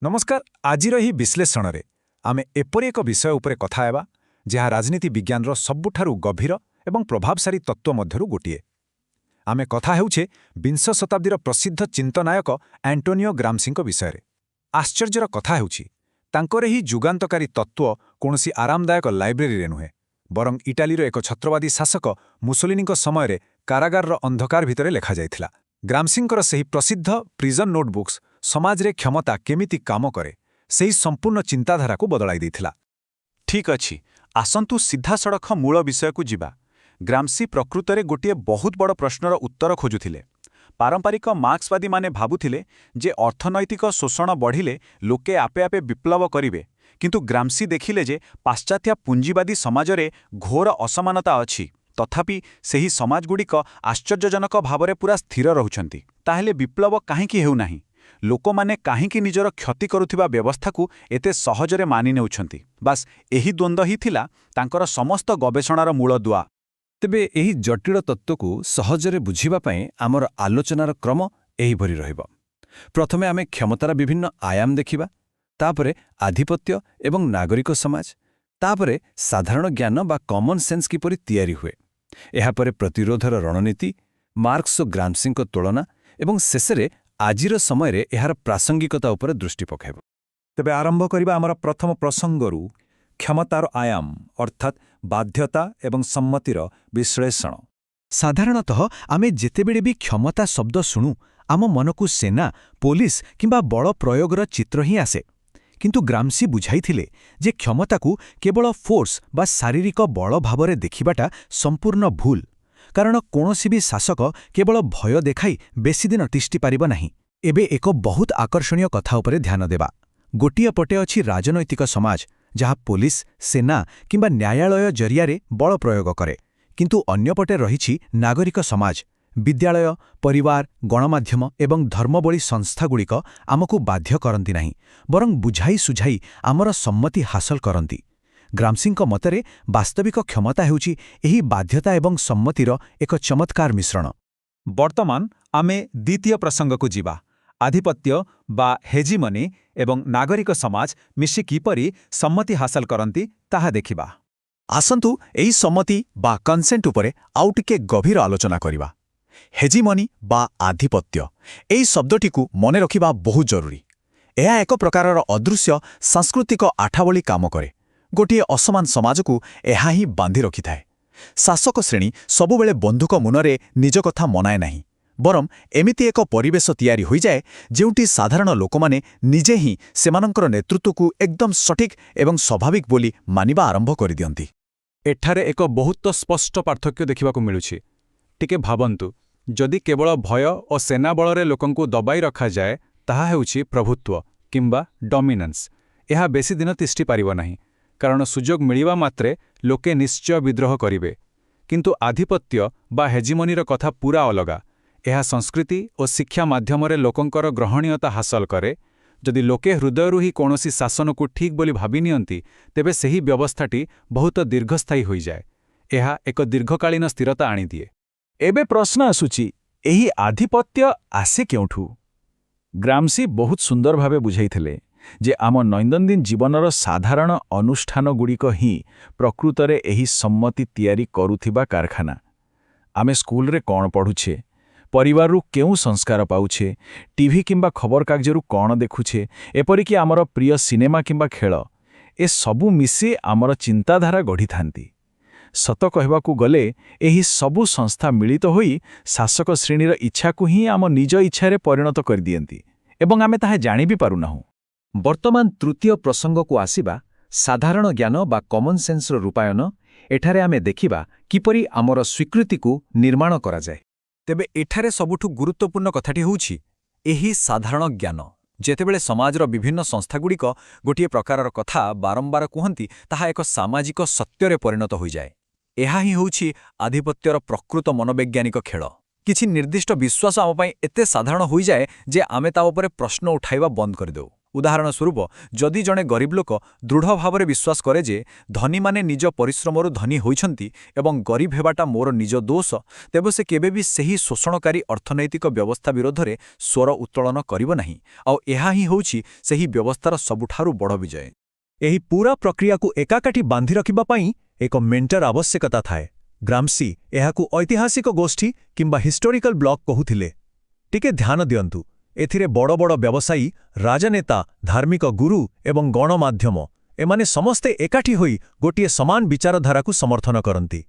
नमस्कार आजिर ही विश्लेषण रे आमे एपरि एक विषय उपरे कथा हेबा जहाँ राजनीति विज्ञानर सबुठारु गभीर एवं प्रभावशाली तत्व मध्यरु गोटिए। आमे कथा हेउछे विंश शताब्दीर प्रसिद्ध चिंतनायक एंटोनियो ग्राम्सीଙ୍କ विषय। आश्चर्यर कथा हेउछि तांकर ही जुगान्तकारी तत्व कोनोसी आरामदायक लाइब्रेरी रे नुहे बरं इटालीर एक छत्रवादी शासक मुसोलिनीଙ୍କ समयरे कारागारर अंधकार भितरे लेखा जाइथिला। ग्राम्सीଙ୍କର ସେହି प्रसिद्ध प्रिजन नोटबुक्स समाज रे क्षमता केमिति काम करे ସେହି संपूर्ण चिंताधारा को बदलाई देथिला। ठीक अछि, आसंतु सीधा सड़क मूल विषय को जिबा। ग्राम्सी प्रकृतरे गोटे बहुत बड़ प्रश्नर उत्तर खोजुथिले। पारंपरिक मार्क्सवादी माने भाबुथिले जे अर्थनैतिक शोषण बढ़िले लोके आपे आपे विप्लव करिवे, किंतु ग्राम्सी देखिले जे पाश्चात्य पुंजीवादी समाजरे घोर असमानता अछि, तथापि ସେହି समाजगुड़िक आश्चर्यजनक भावरे पूरा स्थिर रहुछंती। ताहेले विप्लव काहेकि हेउ नाही? लोकमाने काहेकि निजर क्षति करुथिबा व्यवस्था को एते सहजरे मानि नेउछंती? बास एही द्वंद्व ही थिला तांकर समस्त गवेषणार मूल दुआ। तेबे एही जटिल तत्व को सहजरे बुझिबा पई आमर आलोचनार क्रम एही भरी रहिबो। प्रथमे आमे क्षमतार विभिन्न आयाम देखिबा, तापरे आधिपत्य एवं नागरिक समाज, तापरे साधारण ज्ञान बा कॉमन सेंस किपरि तयारी हुए, एहा परे प्रतिरोधर रणनीति, मार्क्स और ग्राम्सीଙ୍କ तुलना एवं शेषरे आजिर समयरे एहार प्रासंगिकता उपरे दृष्टि पकाइबो। तेबे आरंभ करिबा हमर प्रथम प्रसंगरु क्षमतार आयाम अर्थात बाध्यता एवं सम्मतिर विश्लेषण। साधारणतः आमे जेतेबेले भी क्षमता शब्द शुणु आम मनकु सेना, पुलिस किंबा बड़ प्रयोगर चित्र ही आसे, किंतु ग्राम्सी बुझाइथिले जे क्षमताकू केवल फोर्स बा शारीरिक बल भावरे देखिबाटा संपूर्ण भूल, कारण कोनोसी भी शासक केवल भय देखाई बेसी दिन तिष्टि पारिब नाही। एबे एक बहुत आकर्षणीय कथा उपरे ध्यान देबा। गोटिए पटे अछि राजनैतिक समाज जहाँ पुलिस, सेना किंबा न्यायालय जरियारे बल प्रयोग करे, किंतु अन्यपटे रहिछि नागरिक समाज, विद्यालय, परिवार, गणमाध्यम एवं धर्मबली संस्थागुड़िक आमकु बाध्य करंती नाही, बरं बुझाई सुझाई आमर सम्मति हासिल करंती। ग्राम्सीଙ୍କ मतरे वास्तविक क्षमता हेउछि एही बाध्यता एवं सम्मतिर एक चमत्कार मिश्रण। वर्तमान आमे द्वितीय प्रसंग को जिबा। आधिपत्य बा हेजिमनी एवं नागरिक समाज मिशी किपरि सम्मति हासिल करंती ताहा देखिबा। आसंतु एही सम्मति बा कन्सेंट उपरे आउ टिके गभीर आलोचना करिबा। हेजिमनी बा आधिपत्य एही शब्दटिकु मने रखिबा बहुत जरूरी। एहा एक प्रकारर अदृश्य सांस्कृतिक आठावली काम करे। गोटिए असमान समाज को एहा ही बांधि रखि थाए। शासक श्रेणी सबुबेले बंधुक मुनरे निज कथा मनाए नाही, बरम एमिति एक परिवेश तैयारी होई जाए जेउटी साधारण लोकमाने निजे ही सेमानंकर नेतृत्व को एकदम सठिक एवं स्वाभाविक बोली मानिबा आरंभ करि दियंती। एठारे एक बहुत स्पष्ट पार्थक्य देखिबाकू मिलुछि। टिके भाबंतु, जदि केवल भय और सेना बलरे लोकंकु दबाई रखा जाए ताहा हेउछि प्रभुत्व किंबा डोमिनेंस। एहा बेसी दिन तिष्टि पारिब नाही, कारण सुजोग मिलिबा मात्रे लोके निश्चय विद्रोह करिवे। किंतु आधिपत्य बा हेजिमनीर कथा पूरा अलगा। एहा संस्कृति और शिक्षा माध्यमरे लोकंकर ग्रहणीयता हासिल करे। जदि लोके हृदयरु ही कोनोसी शासन को ठीक बोली भाबी नियंती, तेबे सेही व्यवस्थाटी बहुत दीर्घस्थायी होई जाए। एहा एक दीर्घकालीन स्थिरता आनी दिए। एबे प्रश्न आसुची, एही आधिपत्य आसे केउठु? ग्राम्सी बहुत सुंदर भावे बुझाइथिले जे आम दैनन्दिन जीवनर साधारण अनुष्ठानगुड़िक ही प्रकृतरे एही सम्मति तैयारी करुथिबा कारखाना। आमे स्कूल रे कौन पढ़ुछे, परिवारु केउ संस्कार पाउछे, टीवी किंबा खबर कागजरु कौन देखुछे, एपरिकी आमर प्रिय सिनेमा किंबा खेल, ए सबु मिसी आमर चिंताधारा गढ़ी थांती। सत कहबाकू गले एही सबु संस्था मिलित होई शासक श्रेणीर इच्छा को ही आम निज इच्छारे परिणत कर दियंती एवं आमे ताहा जानि भी पारुनाहु। वर्तमान तृतीय प्रसंग को आसिबा साधारण ज्ञान बा कॉमन सेंस रूपायन। एठारे आमे देखिबा किपरि आमर स्वीकृति को निर्माण करा जाए। तेबे एठारे सबुठु गुरुत्वपूर्ण कथाटी होउछि एही साधारण ज्ञान। जेतेबेले समाजर विभिन्न संस्थागुड़िक गोटिए प्रकारर कथा बारंबार कुहंती ताहा एक सामाजिक सत्यरे परिणत होई जाए। एहा ही होउछि आधिपत्यर प्रकृत मनोवैज्ञानिक खेल। किछि निर्दिष्ट विश्वास आम पई एते साधारण होई जाए जे आमे ता उपरे प्रश्न उठाइबा बंद कर देउ। ଉଦାହରଣ ସ୍ୱରୂପ ଯଦି ଜଣେ ଗରିବ ଲୋକ ଦୃଢ଼ ଭାବରେ ବିଶ୍ୱାସ କରେ ଯେ ଧନୀମାନେ ନିଜ ପରିଶ୍ରମରୁ ଧନୀ ହୋଇଛନ୍ତି ଏବଂ ଗରିବ ହେବାଟା ମୋର ନିଜ ଦୋଷ, ତେବେ ସେ କେବେ ବି ସେହି ଶୋଷଣକାରୀ ଅର୍ଥନୈତିକ ବ୍ୟବସ୍ଥା ବିରୋଧରେ ସ୍ୱର ଉତ୍ତୋଳନ କରିବ ନାହିଁ, ଆଉ ଏହା ହିଁ ହେଉଛି ସେହି ବ୍ୟବସ୍ଥାର ସବୁଠାରୁ ବଡ଼ ବିଜୟ। ଏହି ପୂରା ପ୍ରକ୍ରିୟାକୁ ଏକାକାଠି ବାନ୍ଧି ରଖିବା ପାଇଁ ଏକ ମେଣ୍ଟର ଆବଶ୍ୟକତା ଥାଏ। ଗ୍ରାମ୍ସି ଏହାକୁ ଐତିହାସିକ ଗୋଷ୍ଠୀ କିମ୍ବା ହିଷ୍ଟୋରିକାଲ ବ୍ଲକ୍ କହୁଥିଲେ। ଟିକେ ଧ୍ୟାନ ଦିଅନ୍ତୁ, ଏଥିରେ ବଡ଼ ବଡ଼ ବ୍ୟବସାୟୀ, ରାଜନେତା, ଧାର୍ମିକ ଗୁରୁ ଏବଂ ଗଣମାଧ୍ୟମ ଏମାନେ ସମସ୍ତେ ଏକାଠି ହୋଇ ଗୋଟିଏ ସମାନ ବିଚାରଧାରାକୁ ସମର୍ଥନ କରନ୍ତି।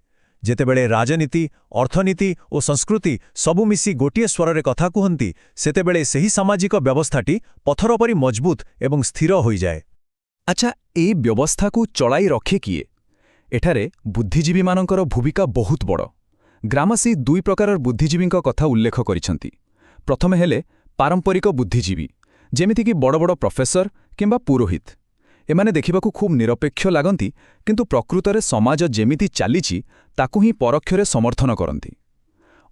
ଯେତେବେଳେ ରାଜନୀତି, ଅର୍ଥନୀତି ଓ ସଂସ୍କୃତି ସବୁ ମିଶି ଗୋଟିଏ ସ୍ୱରରେ କଥା କୁହନ୍ତି, ସେତେବେଳେ ସେହି ସାମାଜିକ ବ୍ୟବସ୍ଥାଟି ପଥର ପରି ମଜବୁତ ଏବଂ ସ୍ଥିର ହୋଇଯାଏ। ଆଚ୍ଛା, এই ବ୍ୟବସ୍ଥାକୁ ଚଳାଇ ରଖେ କିଏ? ଏଠାରେ ବୁଦ୍ଧିଜୀବୀମାନଙ୍କର ଭୂମିକା ବହୁତ ବଡ଼। ଗ୍ରାମସି ଦୁଇ ପ୍ରକାରର ବୁଦ୍ଧିଜୀବୀଙ୍କ କଥା ଉଲ୍ଲେଖ କରିଛନ୍ତି। ପ୍ରଥମେ ହେଲେ ପାରମ୍ପରିକ ବୁଦ୍ଧିଜୀବୀ, ଯେମିତିକି ବଡ଼ ବଡ଼ ପ୍ରଫେସର କିମ୍ବା ପୁରୋହିତ। ଏମାନେ ଦେଖିବାକୁ ଖୁବ୍ ନିରପେକ୍ଷ ଲାଗନ୍ତି, କିନ୍ତୁ ପ୍ରକୃତରେ ସମାଜ ଯେମିତି ଚାଲିଛି ତାକୁ ହିଁ ପରୋକ୍ଷରେ ସମର୍ଥନ କରନ୍ତି।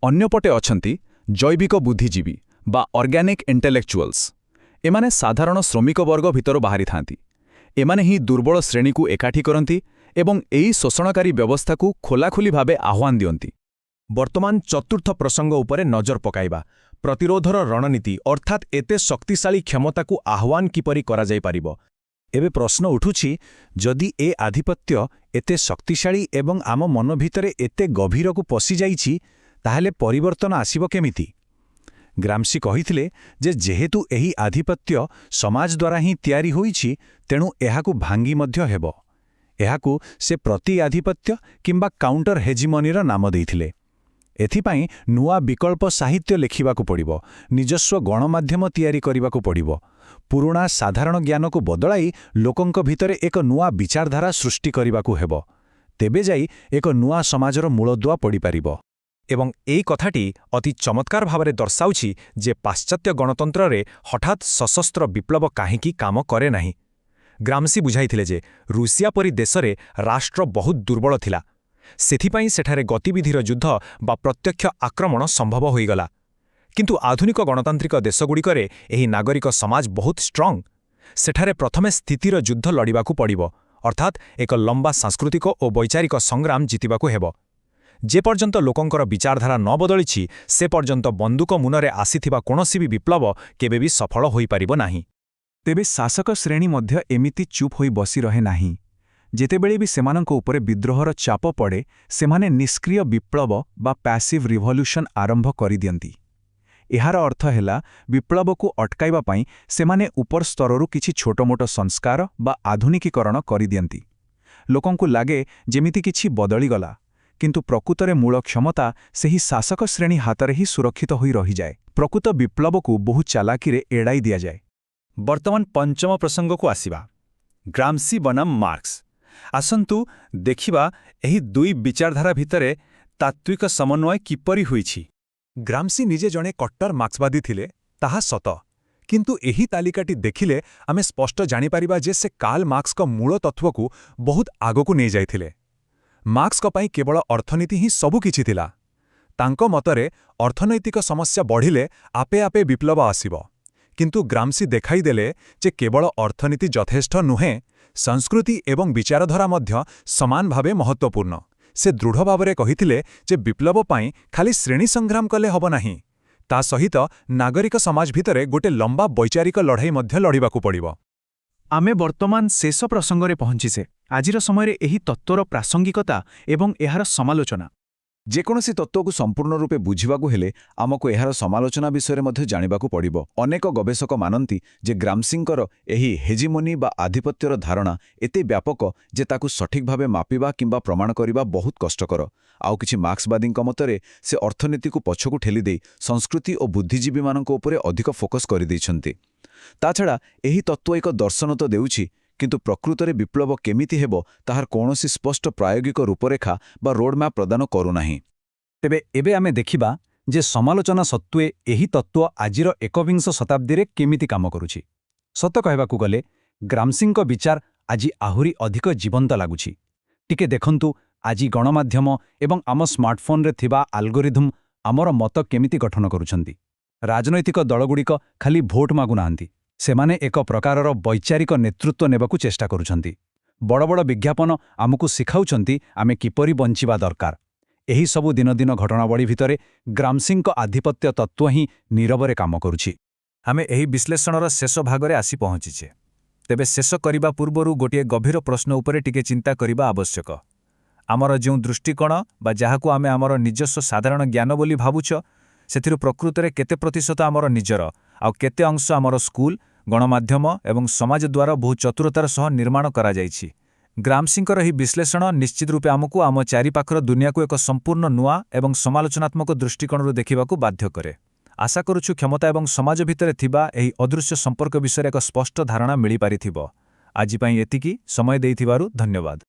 ଅନ୍ୟପଟେ ଅଛନ୍ତି ଜୈବିକ ବୁଦ୍ଧିଜୀବୀ ବା ଅର୍ଗାନିକ୍ ଇଣ୍ଟେଲେକ୍ଚୁଆଲ୍ସ। ଏମାନେ ସାଧାରଣ ଶ୍ରମିକ ବର୍ଗ ଭିତରୁ ବାହାରିଥାନ୍ତି। ଏମାନେ ହିଁ ଦୁର୍ବଳ ଶ୍ରେଣୀକୁ ଏକାଠି କରନ୍ତି ଏବଂ ଏହି ଶୋଷଣକାରୀ ବ୍ୟବସ୍ଥାକୁ ଖୋଲାଖୋଲି ଭାବେ ଆହ୍ୱାନ ଦିଅନ୍ତି। ବର୍ତ୍ତମାନ ଚତୁର୍ଥ ପ୍ରସଙ୍ଗ ଉପରେ ନଜର ପକାଇବା। ପ୍ରତିରୋଧର ରଣନୀତି, ଅର୍ଥାତ୍ ଏତେ ଶକ୍ତିଶାଳୀ କ୍ଷମତାକୁ ଆହ୍ୱାନ କିପରି କରାଯାଇପାରିବ। ଏବେ ପ୍ରଶ୍ନ ଉଠୁଛି, ଯଦି ଏ ଆଧିପତ୍ୟ ଏତେ ଶକ୍ତିଶାଳୀ ଏବଂ ଆମ ମନ ଭିତରେ ଏତେ ଗଭୀରକୁ ପଶିଯାଇଛି, ତାହେଲେ ପରିବର୍ତ୍ତନ ଆସିବ କେମିତି? ଗ୍ରାମ୍ସି କହିଥିଲେ ଯେ ଯେହେତୁ ଏହି ଆଧିପତ୍ୟ ସମାଜ ଦ୍ୱାରା ହିଁ ତିଆରି ହୋଇଛି, ତେଣୁ ଏହାକୁ ଭାଙ୍ଗି ମଧ୍ୟ ହେବ। ଏହାକୁ ସେ ପ୍ରତି ଆଧିପତ୍ୟ କିମ୍ବା କାଉଣ୍ଟର ହେଜିମନିର ନାମ ଦେଇଥିଲେ। ଏଥିପାଇଁ ନୂଆ ବିକଳ୍ପ ସାହିତ୍ୟ ଲେଖିବାକୁ ପଡ଼ିବ, ନିଜସ୍ୱ ଗଣମାଧ୍ୟମ ତିଆରି କରିବାକୁ ପଡ଼ିବ, ପୁରୁଣା ସାଧାରଣ ଜ୍ଞାନକୁ ବଦଳାଇ ଲୋକଙ୍କ ଭିତରେ ଏକ ନୂଆ ବିଚାରଧାରା ସୃଷ୍ଟି କରିବାକୁ ହେବ। ତେବେ ଯାଇ ଏକ ନୂଆ ସମାଜର ମୂଳଦୁଆ ପଡ଼ିପାରିବ। ଏବଂ ଏହି କଥାଟି ଅତି ଚମତ୍କାର ଭାବରେ ଦର୍ଶାଉଛି ଯେ ପାଶ୍ଚାତ୍ୟ ଗଣତନ୍ତ୍ରରେ ହଠାତ୍ ସଶସ୍ତ୍ର ବିପ୍ଳବ କାହିଁକି କାମ କରେ ନାହିଁ। ଗ୍ରାମ୍ସି ବୁଝାଇଥିଲେ ଯେ ରୁଷିଆ ପରି ଦେଶରେ ରାଷ୍ଟ୍ର ବହୁତ ଦୁର୍ବଳ ଥିଲା। ସେଥିପାଇଁ ସେଠାରେ ଗତିବିଧିର ଯୁଦ୍ଧ ବା ପ୍ରତ୍ୟକ୍ଷ ଆକ୍ରମଣ ସମ୍ଭବ ହୋଇଗଲା। କିନ୍ତୁ ଆଧୁନିକ ଗଣତାନ୍ତ୍ରିକ ଦେଶଗୁଡ଼ିକରେ ଏହି ନାଗରିକ ସମାଜ ବହୁତ ଷ୍ଟ୍ରଙ୍ଗ। ସେଠାରେ ପ୍ରଥମେ ସ୍ଥିତିର ଯୁଦ୍ଧ ଲଢ଼ିବାକୁ ପଡ଼ିବ, ଅର୍ଥାତ୍ ଏକ ଲମ୍ବା ସାଂସ୍କୃତିକ ଓ ବୈଚାରିକ ସଂଗ୍ରାମ ଜିତିବାକୁ ହେବ। ଯେପର୍ଯ୍ୟନ୍ତ ଲୋକଙ୍କର ବିଚାରଧାରା ନ ବଦଳିଛି, ସେ ପର୍ଯ୍ୟନ୍ତ ବନ୍ଧୁକ ମୁନରେ ଆସିଥିବା କୌଣସି ବି ବିପ୍ଳବ କେବେ ବି ସଫଳ ହୋଇପାରିବ ନାହିଁ। ତେବେ ଶାସକ ଶ୍ରେଣୀ ମଧ୍ୟ ଏମିତି ଚୁପ୍ ହୋଇ ବସି ରହେ ନାହିଁ। ଯେତେବେଳେ ବି ସେମାନଙ୍କ ଉପରେ ବିଦ୍ରୋହର ଚାପ ପଡ଼େ, ସେମାନେ ନିଷ୍କ୍ରିୟ ବିପ୍ଳବ ବା ପ୍ୟାସିଭ୍ ରିଭଲ୍ୟୁସନ୍ ଆରମ୍ଭ କରିଦିଅନ୍ତି। ଏହାର ଅର୍ଥ ହେଲା ବିପ୍ଳବକୁ ଅଟକାଇବା ପାଇଁ ସେମାନେ ଉପର ସ୍ତରରୁ କିଛି ଛୋଟମୋଟ ସଂସ୍କାର ବା ଆଧୁନିକୀକରଣ କରିଦିଅନ୍ତି। ଲୋକଙ୍କୁ ଲାଗେ ଯେମିତି କିଛି ବଦଳିଗଲା, କିନ୍ତୁ ପ୍ରକୃତରେ ମୂଳ କ୍ଷମତା ସେହି ଶାସକ ଶ୍ରେଣୀ ହାତରେ ହିଁ ସୁରକ୍ଷିତ ହୋଇ ରହିଯାଏ। ପ୍ରକୃତ ବିପ୍ଳବକୁ ବହୁ ଚାଲାକିରେ ଏଡ଼ାଇ ଦିଆଯାଏ। ବର୍ତ୍ତମାନ ପଞ୍ଚମ ପ୍ରସଙ୍ଗକୁ ଆସିବା, ଗ୍ରାମ୍ସି ବନାମ ମାର୍କ୍ସ। ଆସନ୍ତୁ ଦେଖିବା ଏହି ଦୁଇ ବିଚାରଧାରା ଭିତରେ ତାତ୍ତ୍ୱିକ ସମନ୍ୱୟ କିପରି ହୋଇଛି। ଗ୍ରାମ୍ସି ନିଜେ ଜଣେ କଟ୍ଟର ମାର୍କ୍ସବାଦୀ ଥିଲେ, ତାହା ସତ। କିନ୍ତୁ ଏହି ତାଲିକାଟି ଦେଖିଲେ ଆମେ ସ୍ପଷ୍ଟ ଜାଣିପାରିବା ଯେ ସେ କାର୍ଲ ମାର୍କ୍ସଙ୍କ ମୂଳ ତତ୍ତ୍ୱକୁ ବହୁତ ଆଗକୁ ନେଇଯାଇଥିଲେ। ମାର୍କ୍ସଙ୍କ ପାଇଁ କେବଳ ଅର୍ଥନୀତି ହିଁ ସବୁକିଛି ଥିଲା। ତାଙ୍କ ମତରେ ଅର୍ଥନୈତିକ ସମସ୍ୟା ବଢ଼ିଲେ ଆପେ ଆପେ ବିପ୍ଳବ ଆସିବ। କିନ୍ତୁ ଗ୍ରାମ୍ସି ଦେଖାଇଦେଲେ ଯେ କେବଳ ଅର୍ଥନୀତି ଯଥେଷ୍ଟ ନୁହେଁ, ସଂସ୍କୃତି ଏବଂ ବିଚାରଧାରା ମଧ୍ୟ ସମାନ ଭାବେ ମହତ୍ତ୍ୱପୂର୍ଣ୍ଣ। ସେ ଦୃଢ଼ ଭାବରେ କହିଥିଲେ ଯେ ବିପ୍ଳବ ପାଇଁ ଖାଲି ଶ୍ରେଣୀ ସଂଗ୍ରାମ କଲେ ହେବ ନାହିଁ, ତା ସହିତ ନାଗରିକ ସମାଜ ଭିତରେ ଗୋଟେ ଲମ୍ବା ବୈଚାରିକ ଲଢ଼େଇ ମଧ୍ୟ ଲଢ଼ିବାକୁ ପଡ଼ିବ। ଆମେ ବର୍ତ୍ତମାନ ଶେଷ ପ୍ରସଙ୍ଗରେ ପହଞ୍ଚିଛେ, ଆଜିର ସମୟରେ ଏହି ତତ୍ତ୍ୱର ପ୍ରାସଙ୍ଗିକତା ଏବଂ ଏହାର ସମାଲୋଚନା। ଯେକୌଣସି ତତ୍ତ୍ୱକୁ ସମ୍ପୂର୍ଣ୍ଣ ରୂପେ ବୁଝିବାକୁ ହେଲେ ଆମକୁ ଏହାର ସମାଲୋଚନା ବିଷୟରେ ମଧ୍ୟ ଜାଣିବାକୁ ପଡ଼ିବ। ଅନେକ ଗବେଷକ ମାନନ୍ତି ଯେ ଗ୍ରାମ୍ସିଙ୍କର ଏହି ହେଜିମୋନି ବା ଆଧିପତ୍ୟର ଧାରଣା ଏତେ ବ୍ୟାପକ ଯେ ତାକୁ ସଠିକ୍ ଭାବେ ମାପିବା କିମ୍ବା ପ୍ରମାଣ କରିବା ବହୁତ କଷ୍ଟକର। ଆଉ କିଛି ମାର୍କ୍ସବାଦୀଙ୍କ ମତରେ ସେ ଅର୍ଥନୀତିକୁ ପଛକୁ ଠେଲିଦେଇ ସଂସ୍କୃତି ଓ ବୁଦ୍ଧିଜୀବୀମାନଙ୍କ ଉପରେ ଅଧିକ ଫୋକସ୍ କରିଦେଇଛନ୍ତି। ତାଛଡ଼ା ଏହି ତତ୍ତ୍ୱ ଏକ ଦର୍ଶନ ତ ଦେଉଛି, କିନ୍ତୁ ପ୍ରକୃତରେ ବିପ୍ଳବ କେମିତି ହେବ ତାହାର କୌଣସି ସ୍ପଷ୍ଟ ପ୍ରାୟୋଗିକ ରୂପରେଖା ବା ରୋଡମ୍ୟାପ୍ ପ୍ରଦାନ କରୁନାହିଁ। ତେବେ ଏବେ ଆମେ ଦେଖିବା ଯେ ସମାଲୋଚନା ସତ୍ତ୍ୱେ ଏହି ତତ୍ତ୍ୱ ଆଜିର ଏକବିଂଶ ଶତାବ୍ଦୀରେ କେମିତି କାମ କରୁଛି। ସତ କହିବାକୁ ଗଲେ ଗ୍ରାମ୍ସିଙ୍କ ବିଚାର ଆଜି ଆହୁରି ଅଧିକ ଜୀବନ୍ତ ଲାଗୁଛି। ଟିକେ ଦେଖନ୍ତୁ, ଆଜି ଗଣମାଧ୍ୟମ ଏବଂ ଆମ ସ୍ମାର୍ଟଫୋନ୍ରେ ଥିବା ଆଲଗୋରିଦମ୍ ଆମର ମତ କେମିତି ଗଠନ କରୁଛନ୍ତି। ରାଜନୈତିକ ଦଳଗୁଡ଼ିକ ଖାଲି ଭୋଟ ମାଗୁନାହାନ୍ତି, ସେମାନେ ଏକ ପ୍ରକାରର ବୈଚାରିକ ନେତୃତ୍ୱ ନେବାକୁ ଚେଷ୍ଟା କରୁଛନ୍ତି। ବଡ଼ ବଡ଼ ବିଜ୍ଞାପନ ଆମକୁ ଶିଖାଉଛନ୍ତି ଆମେ କିପରି ବଞ୍ଚିବା ଦରକାର। ଏହିସବୁ ଦିନଦିନ ଘଟଣାବଳୀ ଭିତରେ ଗ୍ରାମ୍ସିଙ୍କ ଆଧିପତ୍ୟ ତତ୍ତ୍ୱ ହିଁ ନୀରବରେ କାମ କରୁଛି। ଆମେ ଏହି ବିଶ୍ଳେଷଣର ଶେଷ ଭାଗରେ ଆସି ପହଞ୍ଚିଛେ। ତେବେ ଶେଷ କରିବା ପୂର୍ବରୁ ଗୋଟିଏ ଗଭୀର ପ୍ରଶ୍ନ ଉପରେ ଟିକେ ଚିନ୍ତା କରିବା ଆବଶ୍ୟକ। ଆମର ଯେଉଁ ଦୃଷ୍ଟିକୋଣ ବା ଯାହାକୁ ଆମେ ଆମର ନିଜସ୍ୱ ସାଧାରଣ ଜ୍ଞାନ ବୋଲି ଭାବୁଛ, ସେଥିରୁ ପ୍ରକୃତରେ କେତେ ପ୍ରତିଶତ ଆମର ନିଜର, ଆଉ କେତେ ଅଂଶ ଆମର ସ୍କୁଲ, ଗଣମାଧ୍ୟମ ଏବଂ ସମାଜ ଦ୍ୱାରା ବହୁ ଚତୁରତାର ସହ ନିର୍ମାଣ କରାଯାଇଛି। ଗ୍ରାମ୍ସିଙ୍କର ଏହି ବିଶ୍ଳେଷଣ ନିଶ୍ଚିତ ରୂପେ ଆମକୁ ଆମ ଚାରିପାଖର ଦୁନିଆକୁ ଏକ ସମ୍ପୂର୍ଣ୍ଣ ନୂଆ ଏବଂ ସମାଲୋଚନାତ୍ମକ ଦୃଷ୍ଟିକୋଣରୁ ଦେଖିବାକୁ ବାଧ୍ୟ କରେ। ଆଶା କରୁଛୁ କ୍ଷମତା ଏବଂ ସମାଜ ଭିତରେ ଥିବା ଏହି ଅଦୃଶ୍ୟ ସମ୍ପର୍କ ବିଷୟରେ ଏକ ସ୍ପଷ୍ଟ ଧାରଣା ମିଳିପାରିଥିବ। ଆଜି ପାଇଁ ଏତିକି। ସମୟ ଦେଇଥିବାରୁ ଧନ୍ୟବାଦ।